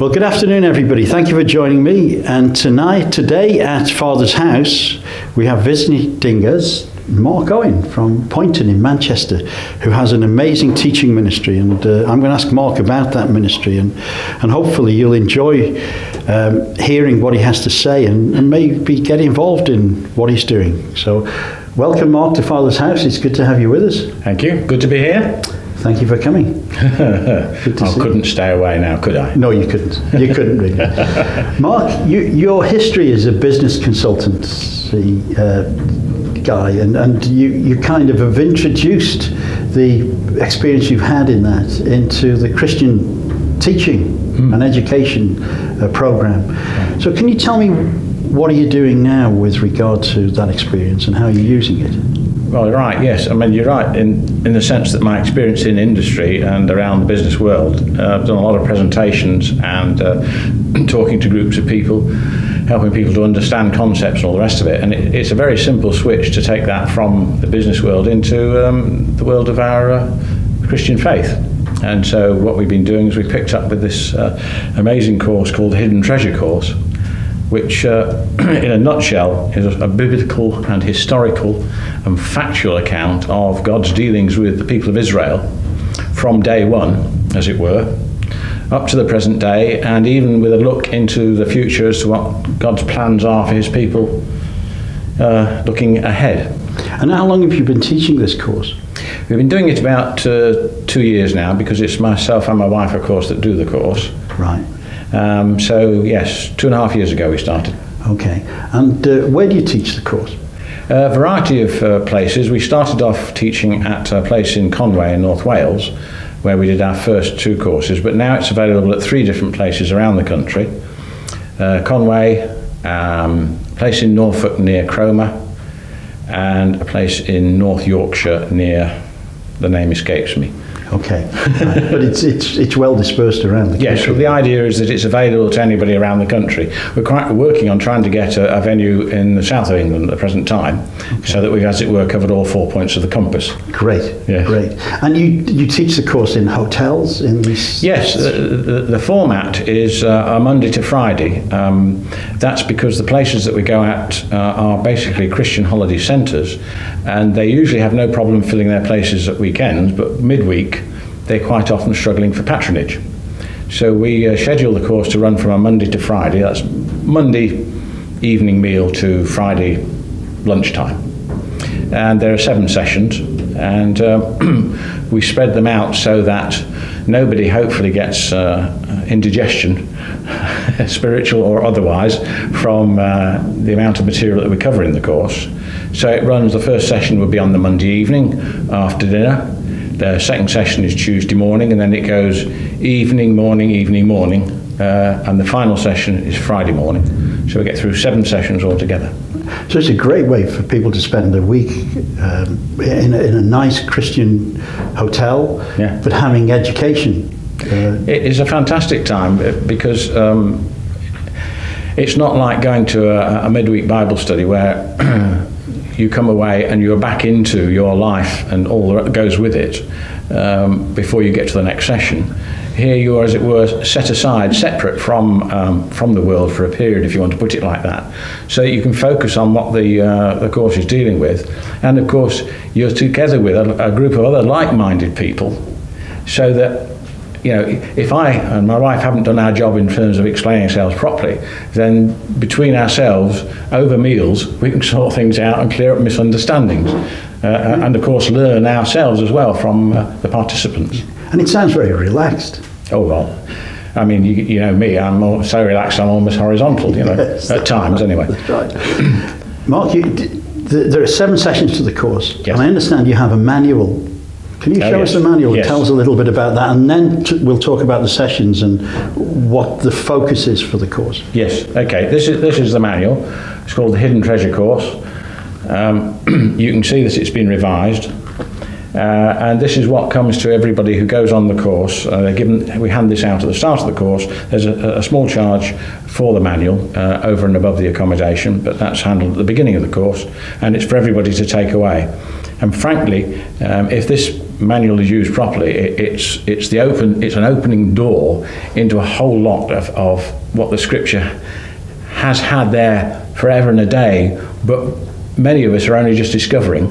Well, good afternoon, everybody. Thank you for joining me. And today at Father's House, we have visiting us Mark Owen from Poynton in Manchester, who has an amazing teaching ministry. And I'm going to ask Mark about that ministry, and hopefully you'll enjoy hearing what he has to say and maybe get involved in what he's doing. So welcome, Mark, to Father's House. It's good to have you with us. Thank you. Good to be here. Thank you for coming. I couldn't stay away now, could I? No, you couldn't. You couldn't really. Mark, your history as a business consultancy guy, and you kind of have introduced the experience you've had in that into the Christian teaching and education program. So can you tell me, what are you doing now with regard to that experience and how you're using it? Well, right, yes. I mean, you're right in the sense that my experience in industry and around the business world, I've done a lot of presentations and talking to groups of people, helping people to understand concepts and all the rest of it. And it's a very simple switch to take that from the business world into the world of our Christian faith. And so what we've been doing is we picked up with this amazing course called the Hidden Treasure Course, which in a nutshell is a biblical and historical and factual account of God's dealings with the people of Israel from day one, as it were, up to the present day, and even with a look into the future as to what God's plans are for his people looking ahead. And how long have you been teaching this course? We've been doing it about 2 years now, because it's myself and my wife, of course, that do the course. Right. So yes, 2.5 years ago we started. Okay, and where do you teach the course? A variety of places. We started off teaching at a place in Conway in North Wales, where we did our first 2 courses, but now it's available at 3 different places around the country. Conway, a place in Norfolk near Cromer, and a place in North Yorkshire near, the name escapes me. Okay, right. But it's well dispersed around the country. Yes, well, the idea is that it's available to anybody around the country. We're quite working on trying to get a venue in the south of England at the present time, so that we've, as it were, covered all 4 points of the compass. Great, yes. Great. And you teach the course in hotels? Yes, the format is a Monday to Friday. That's because the places that we go at are basically Christian holiday centres, and they usually have no problem filling their places at weekends, but midweek they're quite often struggling for patronage. So we schedule the course to run from a Monday to Friday. That's Monday evening meal to Friday lunchtime. And there are 7 sessions, and we spread them out so that nobody hopefully gets indigestion, spiritual or otherwise, from the amount of material that we cover in the course. So it runs, the first session would be on the Monday evening after dinner. The second session is Tuesday morning, and then it goes evening, morning, and the final session is Friday morning. So we get through 7 sessions altogether. So it's a great way for people to spend a week in a nice Christian hotel, but having education. It is a fantastic time, because it's not like going to a midweek Bible study where you come away and you're back into your life and all that goes with it before you get to the next session. Here you are, as it were, set aside, separate from the world for a period, if you want to put it like that, so that you can focus on what the course is dealing with. And of course, you're together with a group of other like-minded people, so that, you know, if I and my wife haven't done our job in terms of explaining ourselves properly, then between ourselves, over meals, we can sort things out and clear up misunderstandings. And of course learn ourselves as well from the participants. And it sounds very relaxed. Oh, well, I mean, you know me, I'm so relaxed I'm almost horizontal, you know, yes, at times anyway. That's right. Mark, there are 7 sessions to the course, yes. And I understand you have a manual. Can you show us the manual and tell us a little bit about that, and then we'll talk about the sessions and what the focus is for the course? Yes, okay, this is the manual. It's called the Hidden Treasure Course. You can see that it's been revised, and this is what comes to everybody who goes on the course. We hand this out at the start of the course. There's a small charge for the manual over and above the accommodation, but that's handled at the beginning of the course, and it's for everybody to take away. And frankly, if this manual is used properly, it's an opening door into a whole lot of what the Scripture has had there forever and a day, but many of us are only just discovering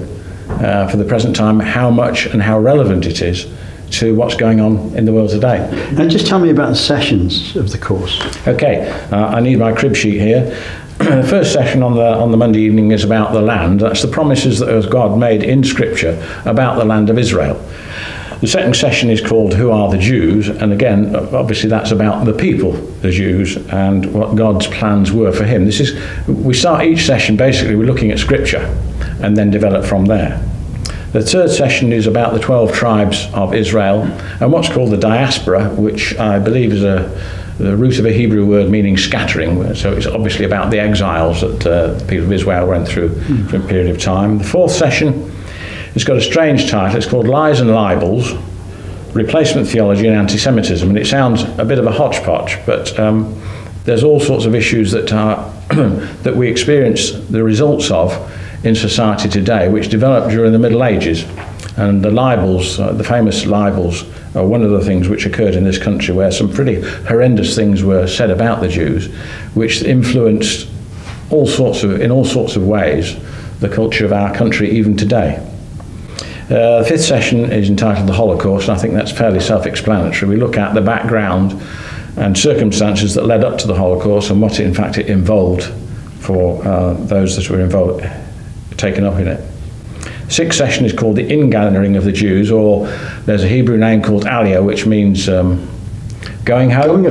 for the present time how much and how relevant it is to what's going on in the world today. Now just tell me about the sessions of the course. Okay, I need my crib sheet here. The first session on the Monday evening is about the land. That's the promises that God made in Scripture about the land of Israel. The second session is called Who Are the Jews? And again, obviously that's about the people, the Jews, and what God's plans were for him. We start each session basically with looking at Scripture and then develop from there. The third session is about the 12 tribes of Israel and what's called the diaspora, which I believe is the root of a Hebrew word meaning scattering. So it's obviously about the exiles that the people of Israel went through for a period of time. The fourth session, it's got a strange title. It's called Lies and Libels, Replacement Theology and Anti-Semitism. And it sounds a bit of a hodgepodge, but there's all sorts of issues that that we experience the results of in society today, which developed during the Middle Ages. And the libels, the famous libels, are one of the things which occurred in this country, where some pretty horrendous things were said about the Jews, which influenced in all sorts of ways the culture of our country even today. The fifth session is entitled The Holocaust, and I think that's fairly self-explanatory. We look at the background and circumstances that led up to the Holocaust and what in fact it involved for those that were taken up in it. The sixth session is called The Ingathering of the Jews, or there's a Hebrew name called Aliyah, which means going home?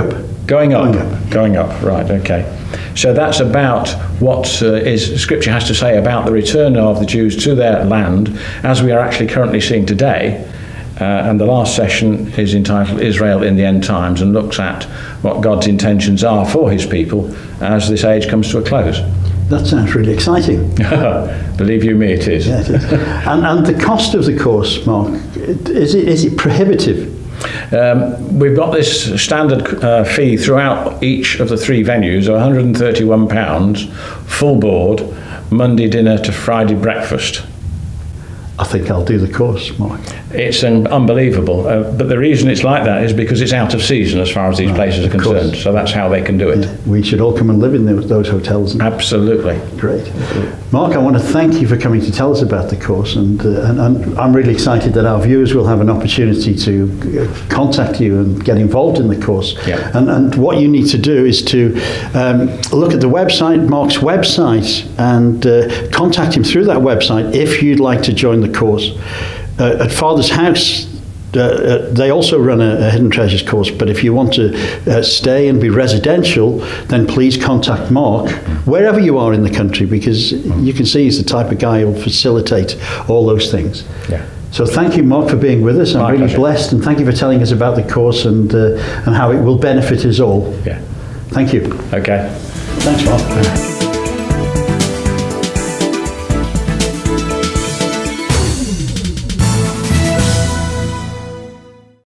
Going up, right, okay. So that's about what Scripture has to say about the return of the Jews to their land, as we are actually currently seeing today. And the last session is entitled Israel in the End Times, and looks at what God's intentions are for his people as this age comes to a close. That sounds really exciting. Believe you me, it is. Yeah, it is. And the cost of the course, Mark, is it prohibitive? We've got this standard fee throughout each of the three venues of £131, full board, Monday dinner to Friday breakfast. I think I'll do the course, Mark. It's unbelievable, but the reason it's like that is because it's out of season as far as these places are concerned, so that's how they can do it. Yeah, we should all come and live in those hotels. Absolutely. Great. Mark, I want to thank you for coming to tell us about the course, and I'm really excited that our viewers will have an opportunity to contact you and get involved in the course. Yeah. And what you need to do is to look at the website, Mark's website, and contact him through that website if you'd like to join the course. At Father's House, they also run a Hidden Treasures course, but if you want to stay and be residential, then please contact Mark, wherever you are in the country, because you can see he's the type of guy who will facilitate all those things. Yeah. So thank you, Mark, for being with us. I'm really blessed, and thank you for telling us about the course and how it will benefit us all. Yeah. Thank you. Okay. Thanks, Mark.